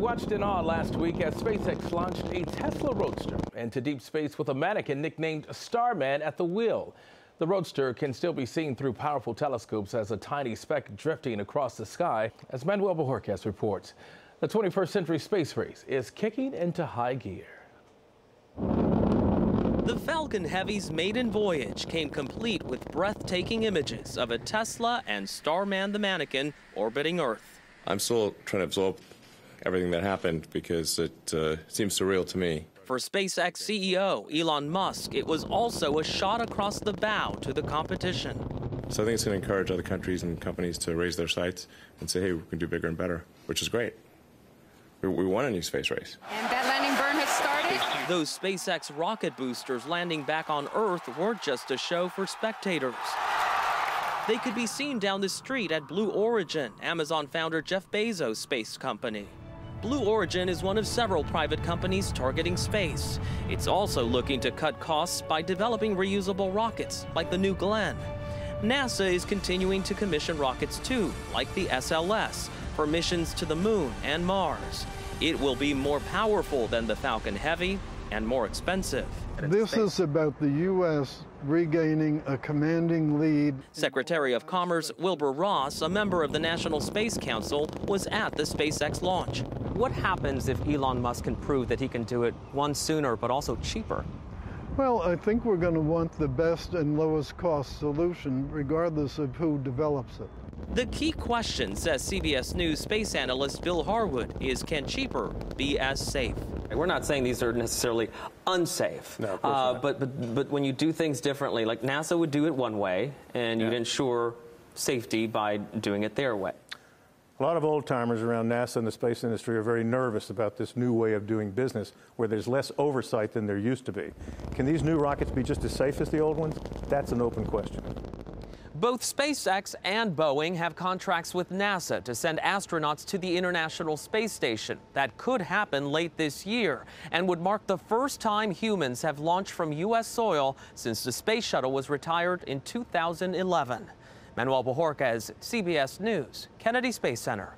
watched in awe last week as SpaceX launched a Tesla Roadster into deep space with a mannequin nicknamed Starman at the wheel. The Roadster can still be seen through powerful telescopes as a tiny speck drifting across the sky, as Manuel Bojorquez reports. The 21st century space race is kicking into high gear. The Falcon Heavy's maiden voyage came complete with breathtaking images of a Tesla and Starman the mannequin orbiting Earth. I'm still trying to absorb everything that happened because it seems surreal to me. For SpaceX CEO Elon Musk, it was also a shot across the bow to the competition. So I think it's going to encourage other countries and companies to raise their sights and say, hey, we can do bigger and better, which is great. We won a new space race. And that landing burn has started. Those SpaceX rocket boosters landing back on Earth weren't just a show for spectators. They could be seen down the street at Blue Origin, Amazon founder Jeff Bezos' space company. Blue Origin is one of several private companies targeting space. It's also looking to cut costs by developing reusable rockets, like the New Glenn. NASA is continuing to commission rockets too, like the SLS, for missions to the Moon and Mars. It will be more powerful than the Falcon Heavy and more expensive. This is about the U.S. regaining a commanding lead. Secretary of Commerce Wilbur Ross, a member of the National Space Council, was at the SpaceX launch. What happens if Elon Musk can prove that he can do it, one, sooner, but also cheaper? Well, I think we're going to want the best and lowest cost solution, regardless of who develops it. The key question, says CBS News space analyst Bill Harwood, is can cheaper be as safe? We're not saying these are necessarily unsafe, no, of course not. But when you do things differently, like NASA would do it one way, and you'd ensure safety by doing it their way. A lot of old-timers around NASA and the space industry are very nervous about this new way of doing business where there's less oversight than there used to be. Can these new rockets be just as safe as the old ones? That's an open question. Both SpaceX and Boeing have contracts with NASA to send astronauts to the International Space Station. That could happen late this year and would mark the first time humans have launched from U.S. soil since the space shuttle was retired in 2011. Manuel Bojorquez, CBS News, Kennedy Space Center.